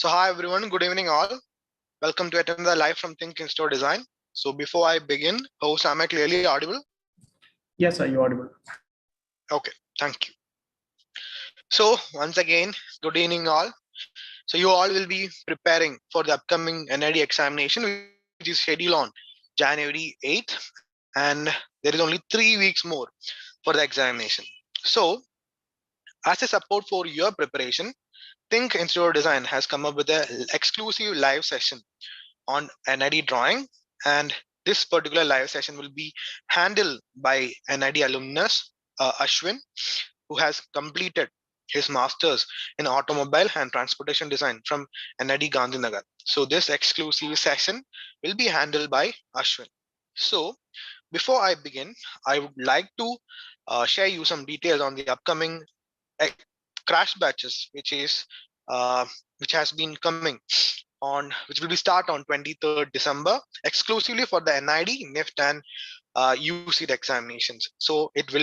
So hi everyone, good evening all. Welcome to attend the live from THiNC in-store design. So before I begin, host, am I clearly audible? Yes, sir, you're audible. Okay, thank you. So once again, good evening all. So you all will be preparing for the upcoming NID examination, which is scheduled on January 8th, and there is only 3 weeks more for the examination. So as a support for your preparation, THiNC in-store design has come up with an exclusive live session on NID drawing, and this particular live session will be handled by NID alumnus Aswin, who has completed his master's in automobile and transportation design from NID Gandhinagar. So this exclusive session will be handled by Ashwin. So before I begin, I would like to share you some details on the upcoming crash batches, which has been coming on, which will be start on 23rd December, exclusively for the NID, NIFT, and UC examinations. So it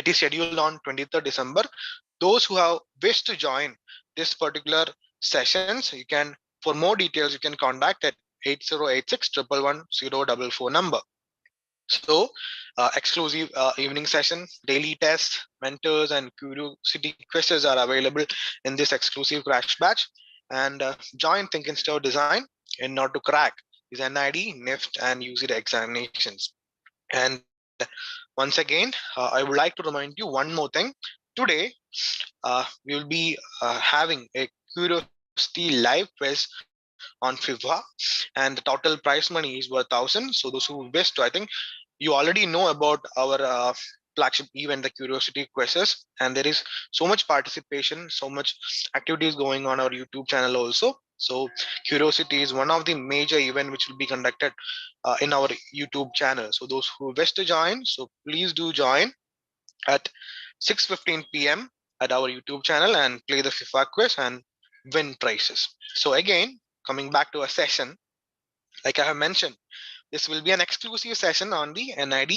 is scheduled on 23rd December. Those who have wished to join this particular sessions, you can, for more details, you can contact at 8086 111 044 number. So exclusive evening session, daily tests, mentors, and curiosity quizzes are available in this exclusive crash batch. And join THiNC in-store design in order to crack these NID, NIFT, and UC examinations. And once again, I would like to remind you one more thing. Today, we will be having a curiosity live quiz on FIFA, and the total prize money is worth 1,000. So those who wish to, I think you already know about our flagship event, the curiosity quizzes, and there is so much participation, so much activities going on our YouTube channel also. So curiosity is one of the major event which will be conducted in our YouTube channel. So those who wish to join, so please do join at 6:15 p.m. at our YouTube channel and play the FIFA quiz and win prizes. So again, coming back to a session, like I have mentioned, this will be an exclusive session on the NID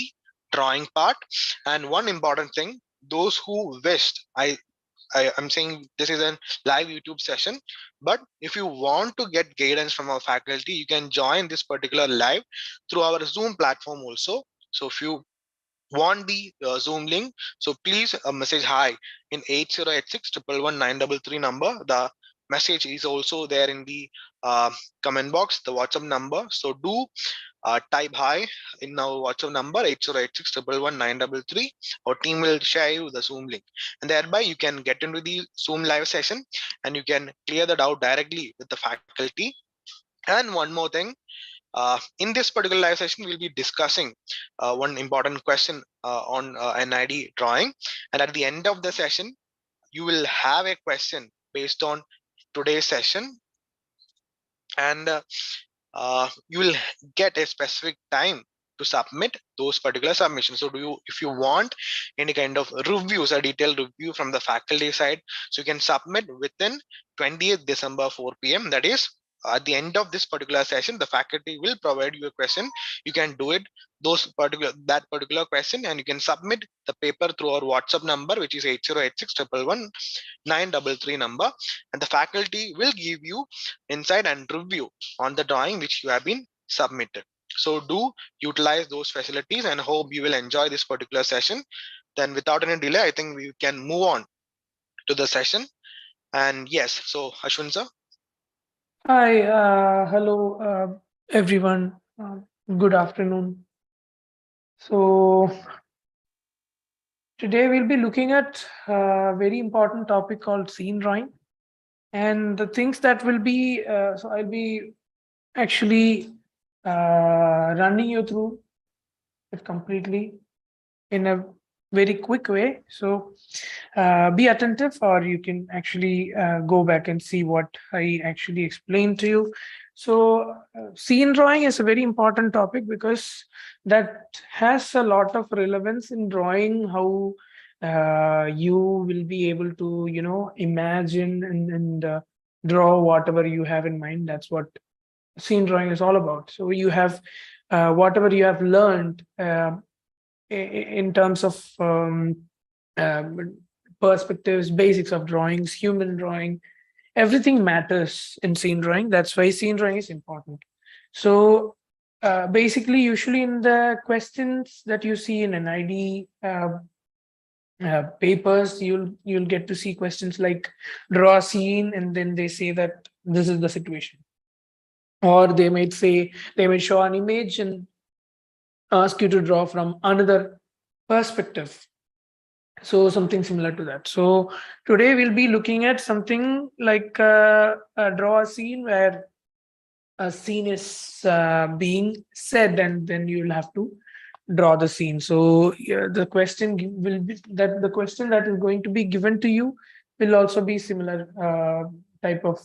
drawing part. And one important thing, those who wished, I'm saying this is a live YouTube session, but if you want to get guidance from our faculty, you can join this particular live through our Zoom platform also. So if you want the Zoom link, so please message hi in 8086 111 933 number. The message is also there in the comment box, the WhatsApp number. So do type hi in our WhatsApp number 8086 111 933. Our team will share you the Zoom link, and thereby you can get into the Zoom live session and you can clear the doubt directly with the faculty. And one more thing, in this particular live session, we'll be discussing one important question on NID drawing. And at the end of the session, you will have a question based on today's session, and you will get a specific time to submit those particular submissions. So if you want any kind of reviews, a detailed review from the faculty side, so you can submit within 20th December 4 p.m. That is, at the end of this particular session, the faculty will provide you a question. You can do it, that particular question, and you can submit the paper through our WhatsApp number, which is 8086 111 933 number, and the faculty will give you insight and review on the drawing which you have been submitted. So do utilize those facilities and hope you will enjoy this particular session. Then without any delay, I think we can move on to the session. And yes, so Ashwin sir. Hi, hello, everyone. Good afternoon. So today we'll be looking at a very important topic called scene drawing, and the things that will be. So I'll be actually running you through it completely in a very quick way. So be attentive, or you can actually go back and see what I actually explained to you. So scene drawing is a very important topic because that has a lot of relevance in drawing how you will be able to, imagine and draw whatever you have in mind. That's what scene drawing is all about. So you have whatever you have learned in terms of perspectives, basics of drawings, human drawing, everything matters in scene drawing. That's why scene drawing is important. So basically, usually in the questions that you see in NID papers, you'll get to see questions like draw a scene, and then they say that this is the situation, or they might say, they might show an image and ask you to draw from another perspective. So something similar to that. So today we'll be looking at something like draw a scene where a scene is being said, and then you'll have to draw the scene. So yeah, the question will be that the question that is going to be given to you will also be similar type of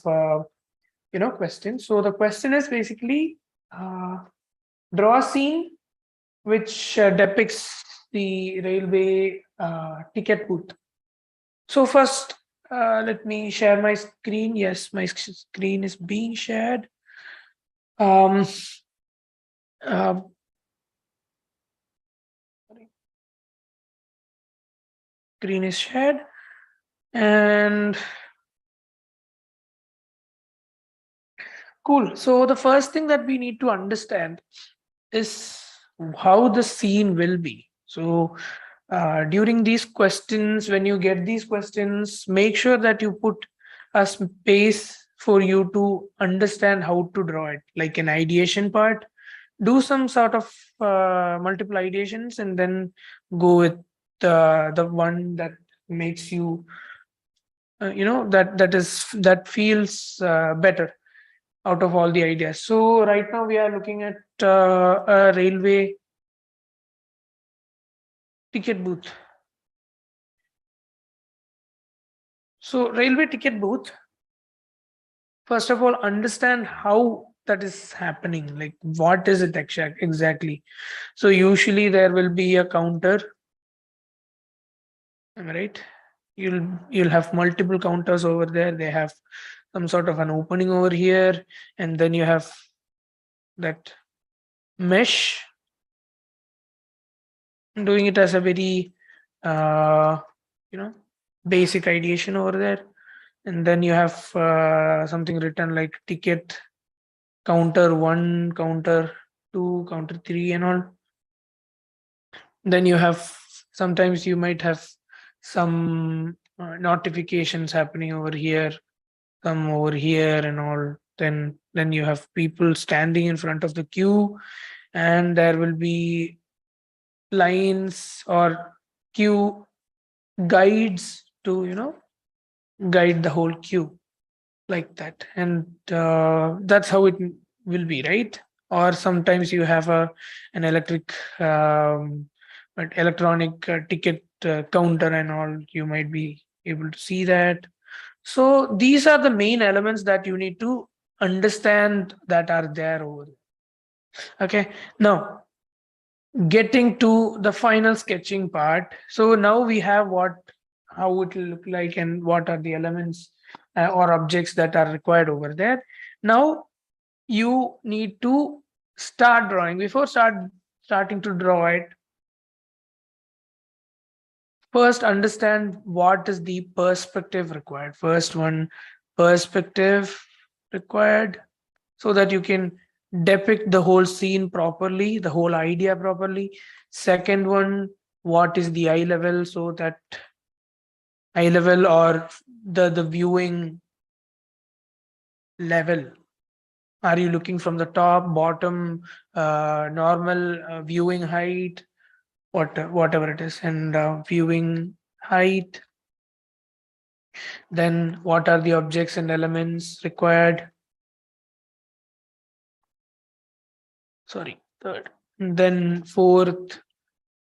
question. So the question is basically draw a scene which depicts the railway ticket booth. So first, let me share my screen. Yes, my screen is being shared. Um, uh, Screen is shared, and cool. So the first thing that we need to understand is how the scene will be. So during these questions, when you get these questions, make sure that you put a space for you to understand how to draw it, like an ideation part. Do some sort of multiple ideations, and then go with the one that makes you that feels better out of all the ideas. So right now we are looking at a railway ticket booth. So railway ticket booth, first of all, understand how that is happening, like what is it exactly. So usually there will be a counter, am I right? You'll have multiple counters over there. They have some sort of an opening over here, and then you have that mesh, doing it as a very uh, you know basic ideation over there. And then you have something written like ticket counter 1, counter 2, counter 3, and all. Then you have, sometimes you might have some notifications happening over here, some over here, and all. Then you have people standing in front of the queue, and there will be lines or queue guides to guide the whole queue, like that. And that's how it will be, right? Or sometimes you have an electronic ticket counter and all. You might be able to see that. So these are the main elements that you need to understand that are there over there. Okay, now getting to the final sketching part. So now we have how it will look like, and what are the elements or objects that are required over there. Now you need to start drawing. Before starting to draw it, first understand what is the perspective required. First one, perspective required, so that you can depict the whole scene properly, the whole idea properly. Second one, what is the eye level, so that eye level or the viewing level. Are you looking from the top, bottom, normal viewing height, whatever it is, and viewing height. Then what are the objects and elements required? Sorry, third. Then fourth,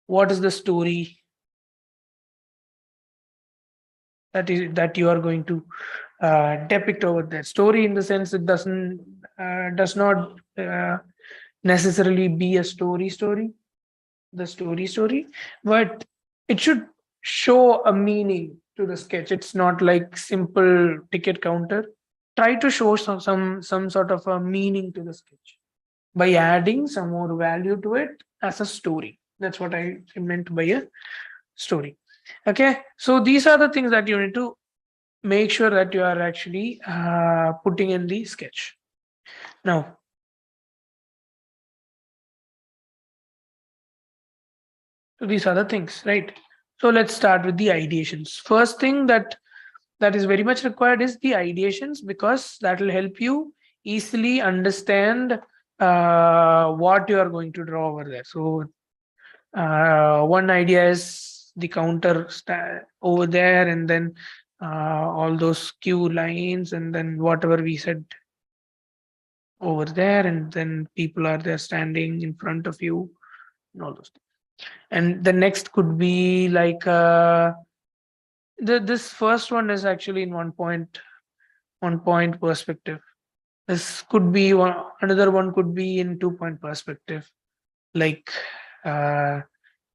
what is the story that you are going to depict over there? Story in the sense it does not necessarily be a story, the story, but it should show a meaning to the sketch. It's not like simple ticket counter. Try to show some sort of a meaning to the sketch by adding some more value to it as a story. That's what I meant by a story. Okay, so these are the things that you need to make sure that you are actually putting in the sketch. Now, so these are the things, right? So let's start with the ideations. First thing that is very much required is the ideations, because that will help you easily understand what you are going to draw over there. So one idea is the counter over there, and then all those queue lines, and then whatever we said over there, and then people are there standing in front of you, and all those things. And the next could be like this first one is actually in 1 point perspective. This could be one, another one could be in 2 point perspective, like uh,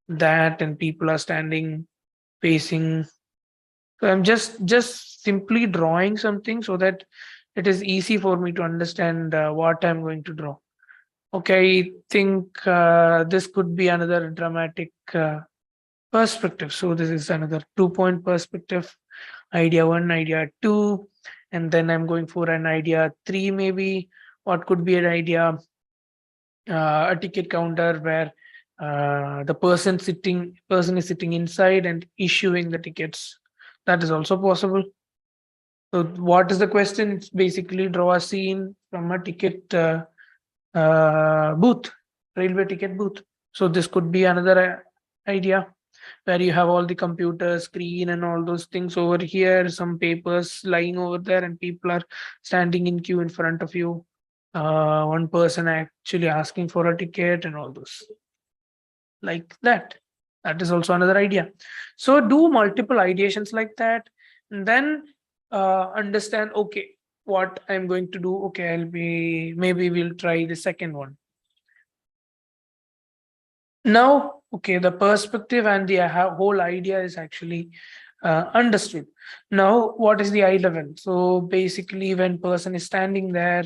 that, and people are standing facing. So I'm just simply drawing something so that it is easy for me to understand what I'm going to draw. Okay, I think this could be another dramatic perspective. So this is another 2 point perspective. Idea one, idea two, and then I'm going for an idea three, maybe. What could be an idea? A ticket counter where the person is sitting inside and issuing the tickets. That is also possible. So what is the question? It's basically draw a scene from a ticket booth, railway ticket booth. So this could be another idea, where you have all the computer screen and all those things over here, some papers lying over there, and people are standing in queue in front of you. One person actually asking for a ticket and all those, like that. That is also another idea. So do multiple ideations like that, and then understand, okay, what I'm going to do. Okay, I'll be, maybe we'll try the second one. Now, okay, the perspective and the whole idea is actually understood. Now, what is the eye level? So basically, when person is standing there,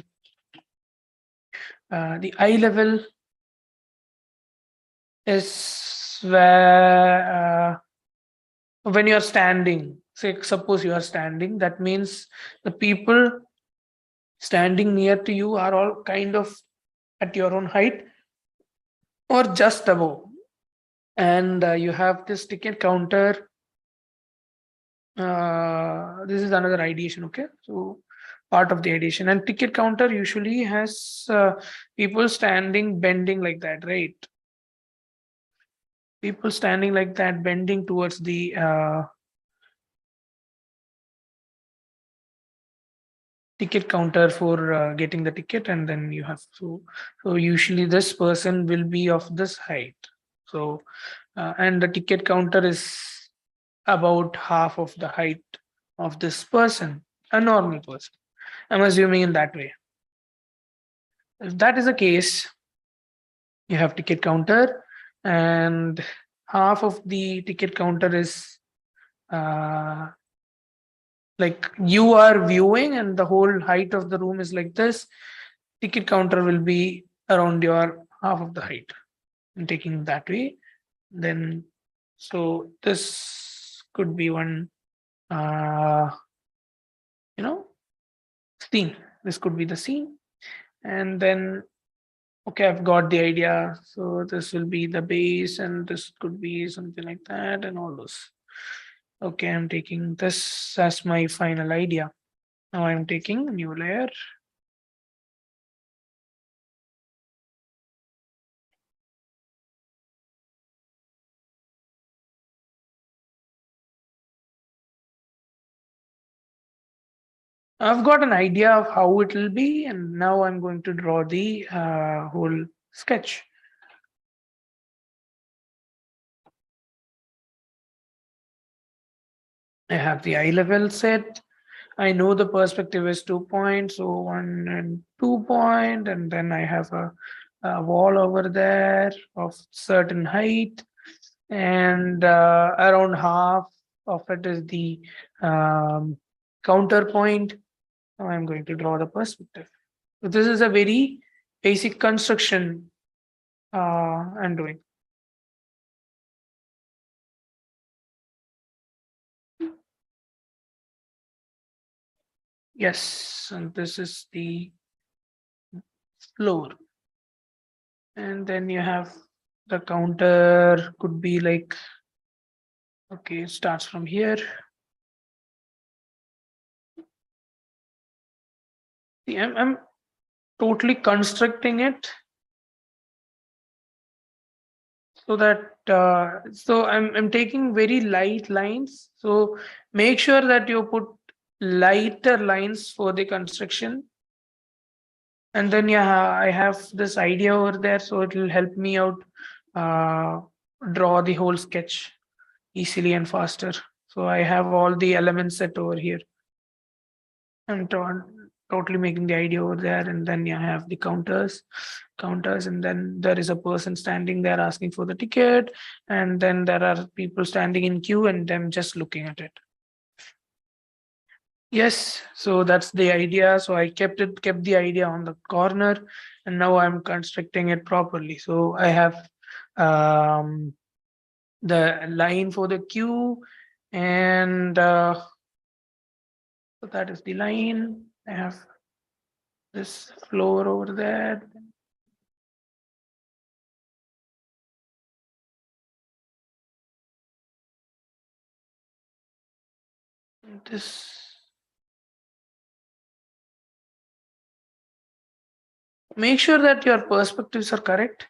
the eye level is where when you are standing. Say, suppose you are standing, that means the people standing near to you are all kind of at your own height or just above, and you have this ticket counter. This is another ideation. Okay, so part of the ideation, and ticket counter usually has people standing bending like that, right? People standing like that, bending towards the ticket counter for getting the ticket, and then you have to. So usually this person will be of this height. So and the ticket counter is about half of the height of this person, a normal person. I'm assuming in that way. If that is the case, you have ticket counter, and half of the ticket counter is uh, like you are viewing, and the whole height of the room is like this. Ticket counter will be around your half of the height, and taking that way, then so this could be one uh, you know scene. This could be the scene, and then okay, I've got the idea. So this will be the base, and this could be something like that, and all those. Okay, I'm taking this as my final idea. Now I'm taking a new layer. I've got an idea of how it will be, and now I'm going to draw the whole sketch. I have the eye level set. I know the perspective is 2 points, so 1 and 2 point, and then I have a wall over there of certain height, and around half of it is the counterpoint. Now I'm going to draw the perspective. So this is a very basic construction I'm doing. Yes, and this is the floor. And then you have the counter could be like, okay, it starts from here. See, I'm totally constructing it so that so I'm taking very light lines. So make sure that you put lighter lines for the construction. And then yeah, I have this idea over there, so it will help me out uh, draw the whole sketch easily and faster. So I have all the elements set over here. I'm totally making the idea over there, and then you have the counters, and then there is a person standing there asking for the ticket, and then there are people standing in queue and them just looking at it. Yes, so that's the idea. So I kept the idea on the corner, and now I'm constructing it properly. So I have um, the line for the queue, and so that is the line. I have this floor over there. This make sure that your perspectives are correct,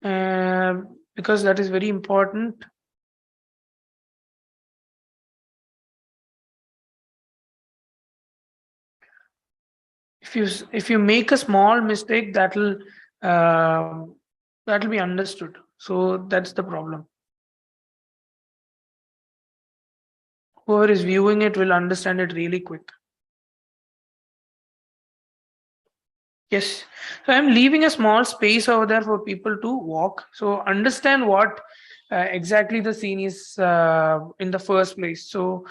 uh, because that is very important. If you make a small mistake, uh, that'll be understood. So that's the problem. Whoever is viewing it will understand it really quick. Yes. So I'm leaving a small space over there for people to walk. So understand what exactly the scene is in the first place. So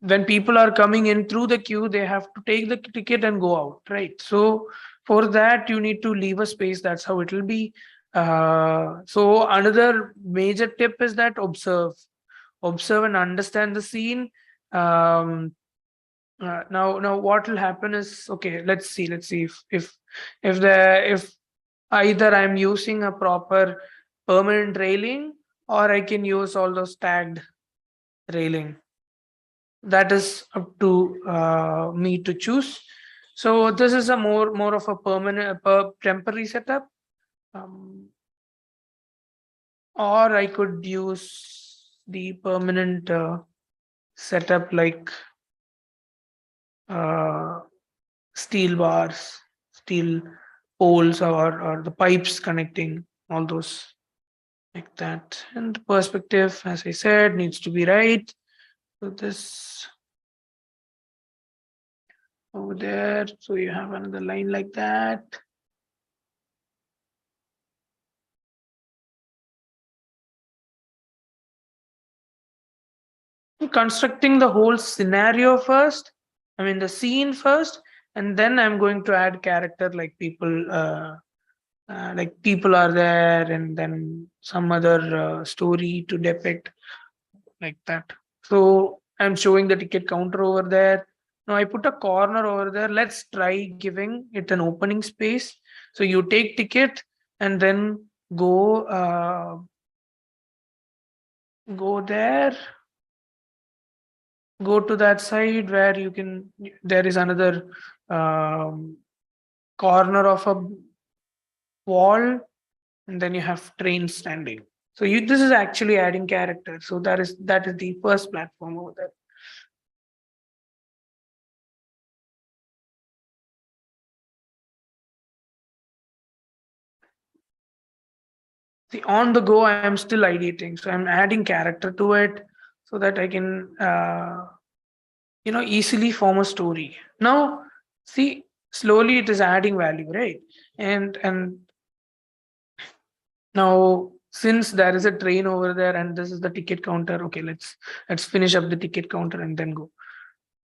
when people are coming in through the queue, they have to take the ticket and go out, right? So for that, you need to leave a space. That's how it will be. So another major tip is that observe and understand the scene. Um, now what will happen is, okay, let's see if either I'm using a proper permanent railing, or I can use all those tagged railing. That is up to me to choose. So this is a more of a permanent temporary setup, um, or I could use the permanent setup like uh, steel bars, steel poles, or the pipes connecting all those, like that. And the perspective, as I said, needs to be right. So this over there. So you have another line like that. Constructing the whole scenario first, I mean the scene first, and then I'm going to add character like people are there, and then some other story to depict, like that. So I'm showing the ticket counter over there. Now I put a corner over there. Let's try giving it an opening space. So you take ticket and then go there, go to that side where you can, there is another um, corner of a wall, and then you have train standing. So this is actually adding character. So that is the first platform over there. See, on the go, I am still ideating. So I'm adding character to it so that I can, easily form a story. Now, see, slowly it is adding value, right? And now, since there is a train over there and this is the ticket counter, okay, let's finish up the ticket counter and then go.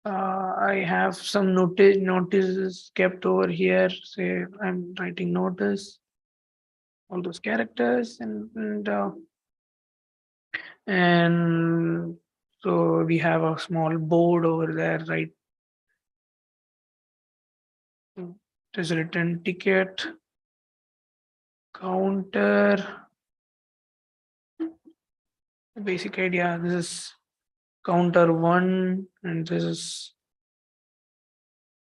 I have some notices kept over here. Say I'm writing notice, all those characters, and so we have a small board over there, right? It is written ticket counter. The basic idea, this is counter 1 and this is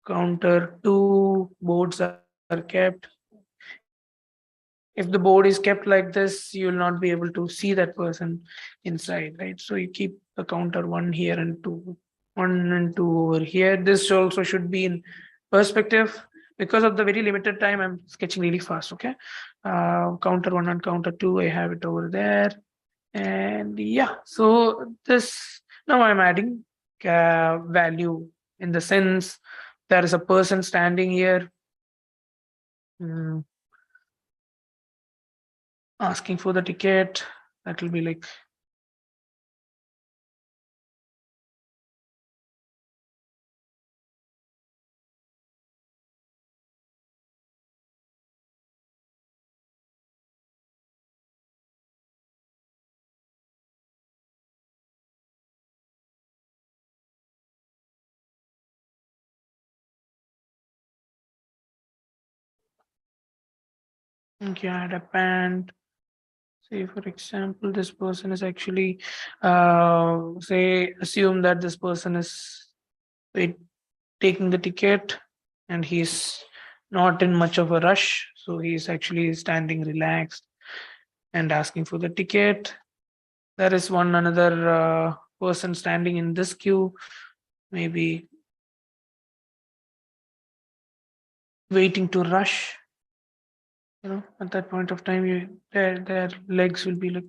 counter 2. Boards are kept. If the board is kept like this, you will not be able to see that person inside, right? So you keep the counter 1 here and 2, 1 and 2 over here. This also should be in perspective. Because of the very limited time, I'm sketching really fast. Okay, counter 1 and counter 2, I have it over there. And yeah, so this, now I'm adding value in the sense there is a person standing here, asking for the ticket. That will be like okay, add a band. Say for example, this person is actually say assume that this person is wait, taking the ticket and he's not in much of a rush, so he's actually standing relaxed and asking for the ticket. There is one another person standing in this queue, maybe waiting to rush. At that point of time, their legs will be like,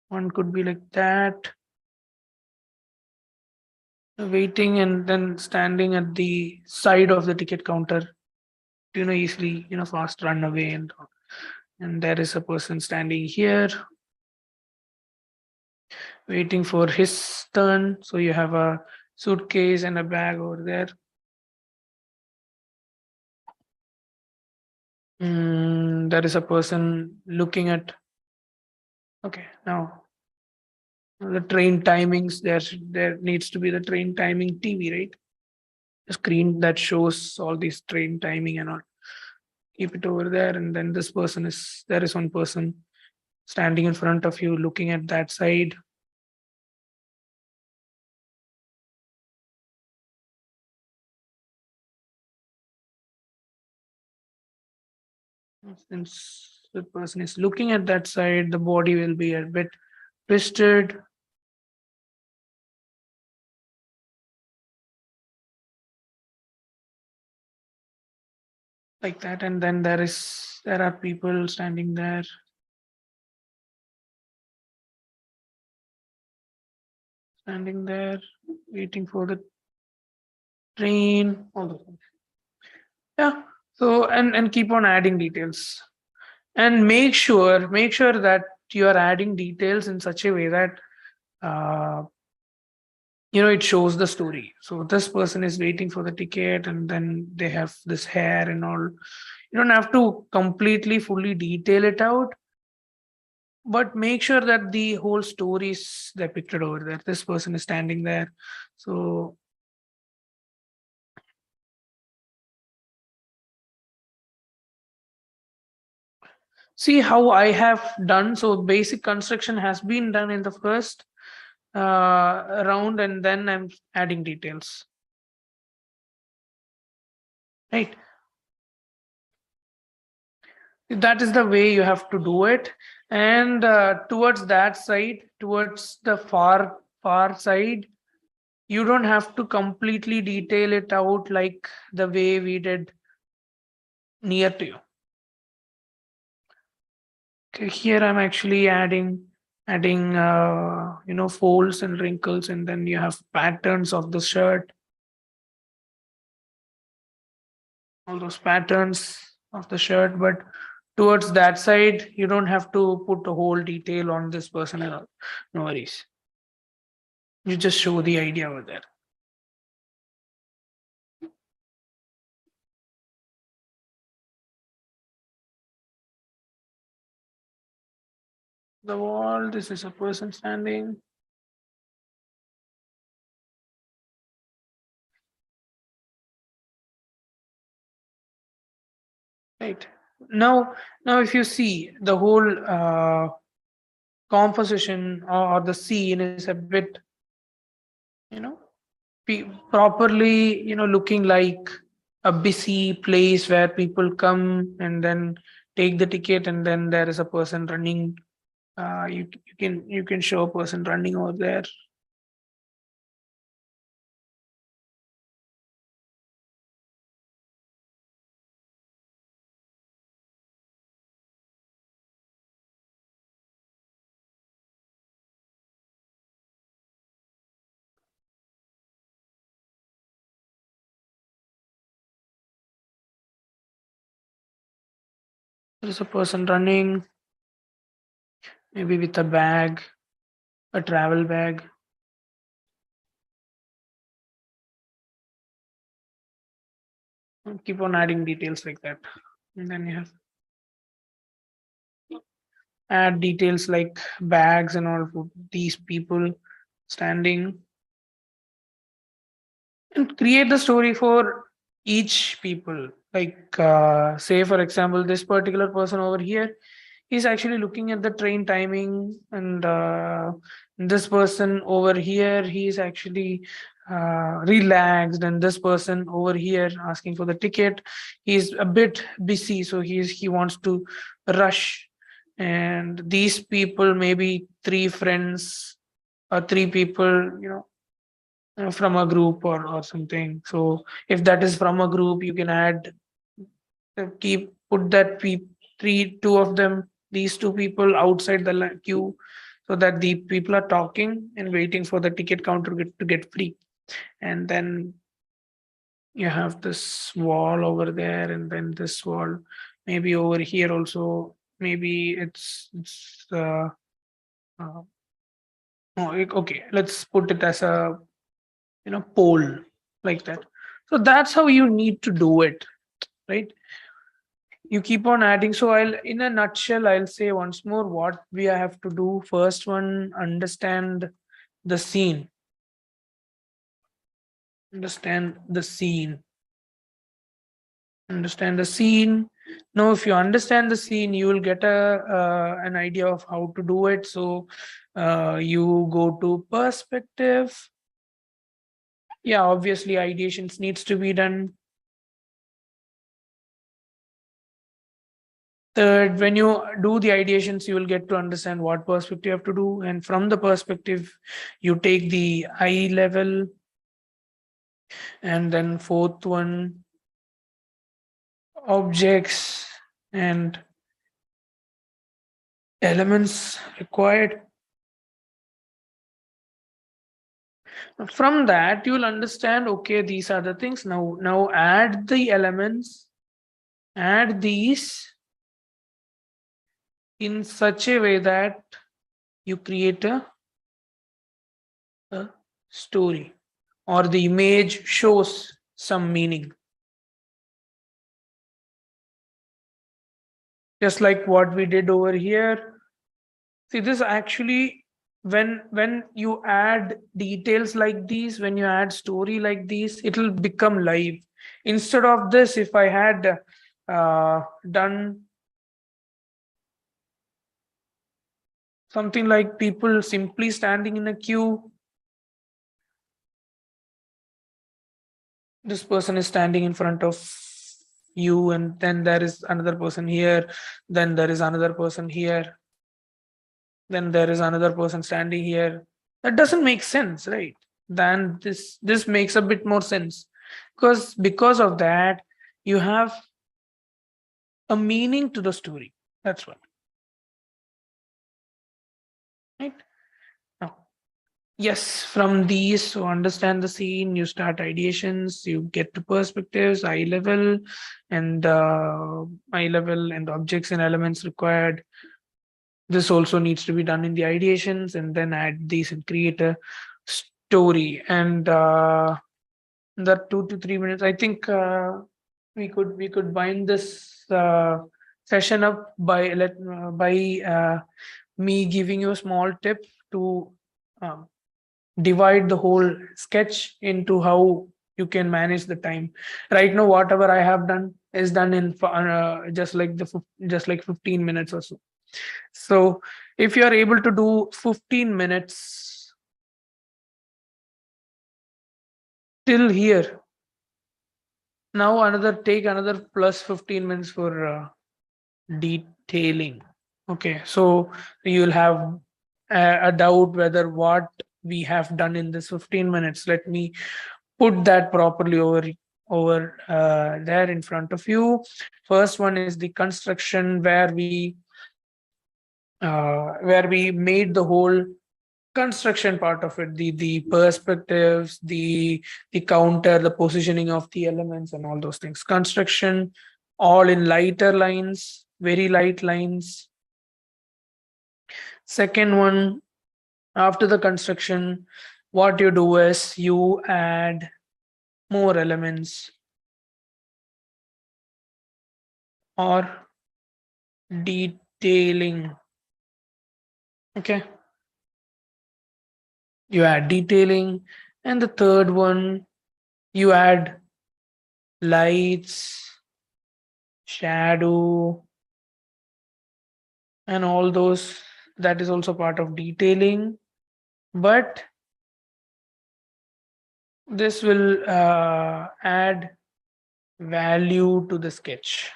one could be like that, waiting and then standing at the side of the ticket counter, easily, fast run away and there is a person standing here waiting for his turn. So you have a suitcase and a bag over there. There is a person looking at. Okay, now the train timings. There needs to be the train timing TV, right? A screen that shows all these train timing and all. Keep it over there, and then there is one person standing in front of you, looking at that side. Since the person is looking at that side, the body will be a bit twisted. Like that, and then there are people standing there. Standing there, waiting for the train, all those things. Yeah. So and keep on adding details. And make sure that you are adding details in such a way that uh, it shows the story. So this person is waiting for the ticket and then they have this hair and all. You don't have to completely fully detail it out, but make sure that the whole story is depicted over there. This person is standing there. So see how I have done. So basic construction has been done in the first round, and then I'm adding details. Right. That is the way you have to do it. And towards that side, towards the far side, you don't have to completely detail it out like the way we did near to you. Okay, here I'm actually adding folds and wrinkles, and then you have patterns of the shirt, all those patterns of the shirt. But towards that side, you don't have to put a whole detail on this person at all. No worries. You just show the idea over there. The wall, this is a person standing. right? Now if you see the whole composition or the scene is a bit, you know, properly, looking like a busy place where people come and then take the ticket, and then there is a person running. You can show a person running over there. There is a person running, maybe with a bag, a travel bag. Keep on adding details like that, and then you have add details like bags and all for these people standing, and create the story for each people. Like say for example, this particular person over here is actually looking at the train timing, and this person over here, he is actually relaxed, and this person over here asking for the ticket, he's a bit busy, so he wants to rush. And these people, maybe three friends or three people, from a group or something. So if that is from a group, you can add, keep put that two of them, these two people outside the queue, so that the people are talking and waiting for the ticket counter to get free. And then you have this wall over there, and then this wall, maybe over here also, maybe uh, okay, let's put it as a, pole, like that. So that's how you need to do it, right? You keep on adding. So I'll, in a nutshell, I'll say once more what we have to do. First one, understand the scene. Understand the scene. Understand the scene. Now, if you understand the scene, you will get an idea of how to do it. So you go to perspective. Yeah, obviously, ideations needs to be done. Third, when you do the ideations, you will get to understand what perspective you have to do. And from the perspective, you take the eye level. And then fourth one, objects and elements required. From that, you will understand, okay, these are the things. Now add the elements, add these in such a way that you create a story, or the image shows some meaning. Just like what we did over here. See, this actually, when you add details like these, when you add story like these, it will become live. Instead of this, if I had done something like people simply standing in a queue, this person is standing in front of you, and then there is another person here, then there is another person here, then there is another person standing here. That doesn't make sense, right? Then this makes a bit more sense, because of that, you have a meaning to the story. That's what, right? Now, yes, from these, so understand the scene, you start ideations, you get to perspectives, eye level, and objects and elements required. This also needs to be done in the ideations, and then add these and create a story. And the 2 to 3 minutes, I think we could bind this session up by me giving you a small tip to um, divide the whole sketch into how you can manage the time. Right now, whatever I have done is done in just like 15 minutes or so. So if you are able to do 15 minutes till here, now take another plus 15 minutes for detailing. Okay, so you'll have a doubt whether what we have done in this 15 minutes. Let me put that properly over there in front of you. First one is the construction where we made the whole construction part of it, the perspectives, the counter, the positioning of the elements, and all those things. Construction, all in lighter lines, very light lines. Second one, after the construction, what you do is you add more elements or detailing. Okay, you add detailing. And the third one, you add lights, shadow, and all those. That is also part of detailing, but this will add value to the sketch.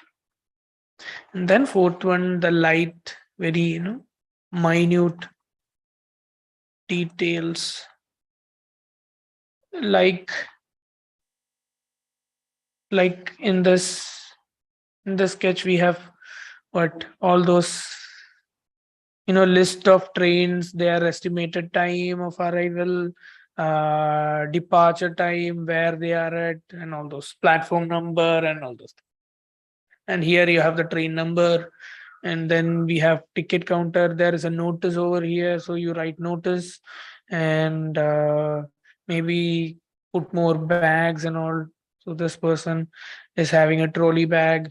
And then fourth one, the light, very minute details, like in the sketch we have what all those list of trains, their estimated time of arrival, departure time, where they are at, and all those, platform number and all those. And here you have the train number, and then we have ticket counter. There is a notice over here, so you write notice, and maybe put more bags and all. So this person is having a trolley bag.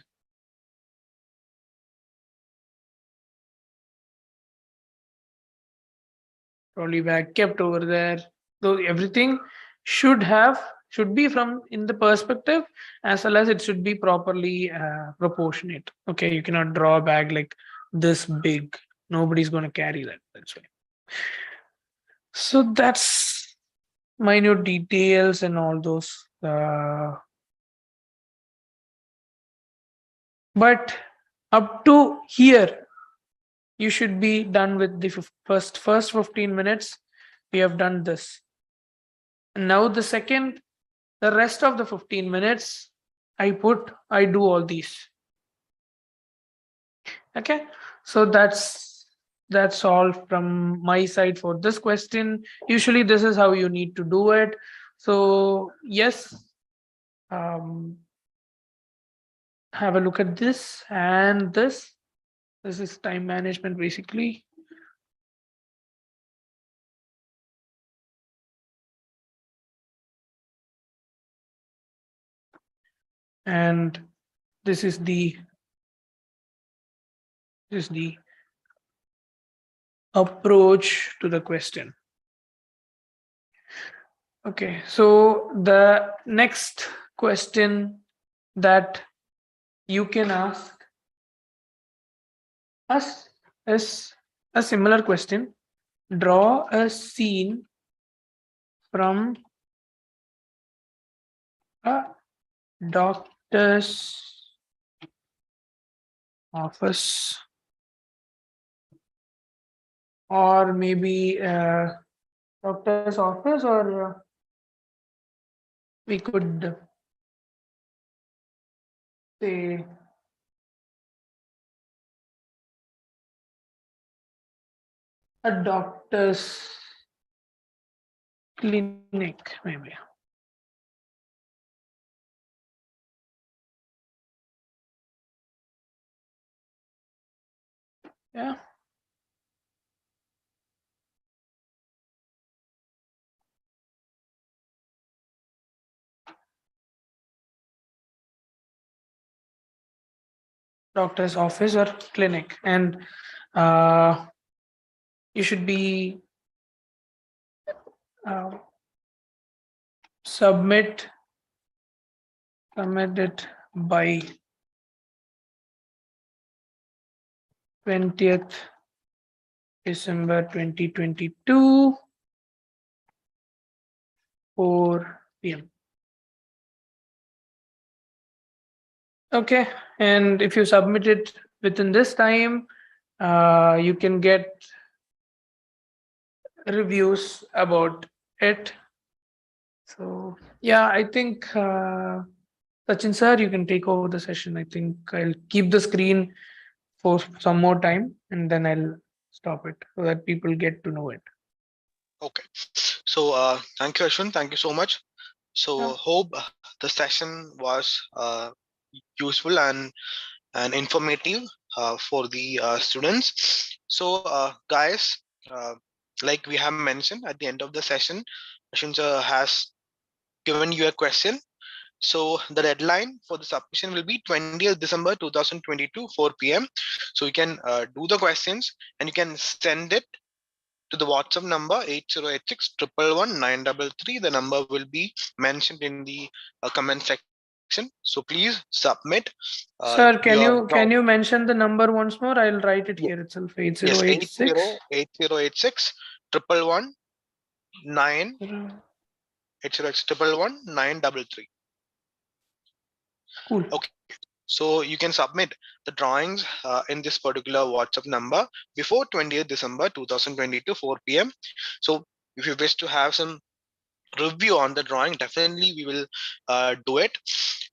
Trolley bag kept over there. So everything should be from in the perspective, as well as it should be properly proportionate. Okay, you cannot draw a bag like this big. Nobody's going to carry that. That's why. So that's minute details and all those. But up to here, you should be done with the first 15 minutes. We have done this. And now the rest of the 15 minutes, I do all these. Okay, so that's all from my side for this question. Usually this is how you need to do it. So yes, have a look at this and this. This is time management basically. And this is the approach to the question. Okay, so the next question that you can ask us is a similar question. Draw a scene from a doctor's office, or maybe doctor's office, or we could say a doctor's clinic, maybe. Yeah. Doctor's office or clinic, and you should be uh, submit it by 20th December 2022, 4 p.m. Okay, and if you submit it within this time, you can get reviews about it. So yeah, I think Sachin sir, you can take over the session. I think I'll keep the screen for some more time and then I'll stop it so that people get to know it. Okay. So thank you, Ashwin. Thank you so much. So Yeah. hope the session was useful and informative for the students. So guys, uh, like we have mentioned at the end of the session, Ashwin sir has given you a question. So the deadline for the submission will be 20th December 2022, 4 p.m. So you can do the questions and you can send it to the WhatsApp number 8086 111 The number will be mentioned in the comment section. So please submit Sir, your can you mention the number once more? I'll write it Ye- here itself. yes 8086. 8086 111 933. Cool. Okay. So you can submit the drawings in this particular WhatsApp number before 20th December 2022 4 p.m. So if you wish to have some review on the drawing, definitely we will do it.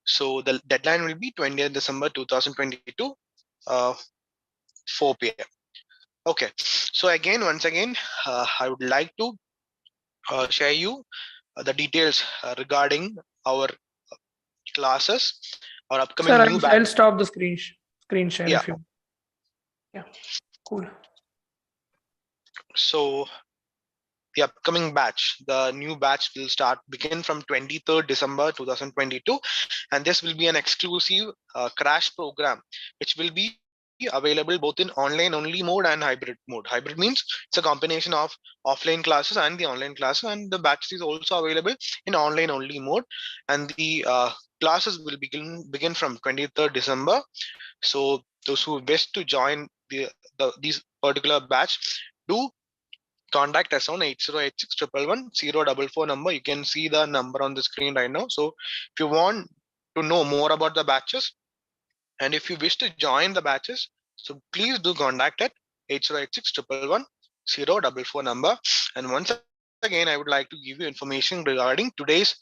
So the deadline will be 20th December 2022 uh, 4 p.m. Okay. So again, once again, I would like to share you the details regarding our classes, our Sir, upcoming new batch. I'll stop the screen share Yeah. if you. Yeah. Cool. So the upcoming batch, the new batch will begin from 23rd December 2022, and this will be an exclusive crash program which will be available both in online only mode and hybrid mode. Hybrid means it's a combination of offline classes and the online classes, and the batch is also available in online only mode, and the classes will begin from 23rd December. So those who wish to join these particular batch, do contact us on 8086 111 number. You can see the number on the screen right now. So if you want to know more about the batches and if you wish to join the batches, so please do contact at 8086 111 number. And once again, I would like to give you information regarding today's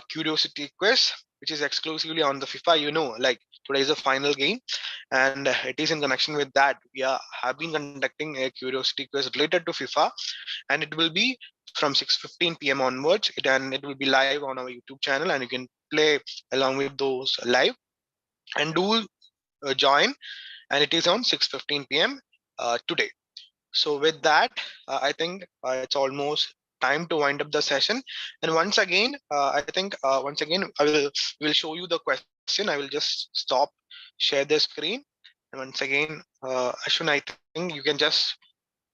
curiosity quiz, which is exclusively on the FIFA. You know, like today is a final game, and it is in connection with that. Have been conducting a curiosity quiz related to FIFA, and it will be from 6:15 p.m. onwards. And it will be live on our YouTube channel, and you can play along with those live and do join. And it is on 6:15 p.m. Today. So with that, I think it's almost time to wind up the session. And once again, I think once again will show you the question. I will just stop, share the screen, and once again, Ashwin, I think you can just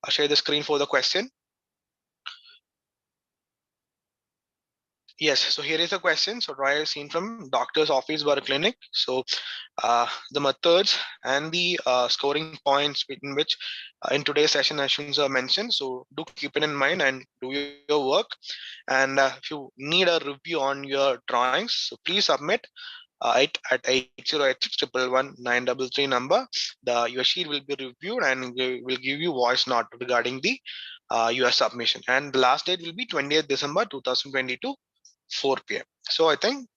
share the screen for the question. Yes, so here is a question. So trial seen from doctor's office or clinic. So the methods and the scoring points in which in today's session Ashwin's mentioned. So do keep it in mind and do your work. And if you need a review on your drawings, so please submit it at 8086 111 number. Your sheet will be reviewed and we will give you voice note regarding the your submission. And the last date will be 20th December 2022 4 p.m. So I think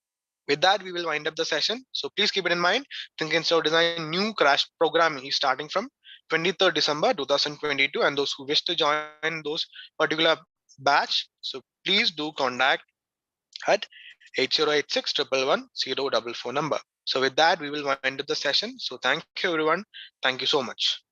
with that, we will wind up the session. So please keep it in mind. THiNC Instead Design new crash program is starting from 23rd December 2022. And those who wish to join those particular batch, so please do contact at 8086 111 number. So with that, we will wind up the session. So thank you, everyone. Thank you so much.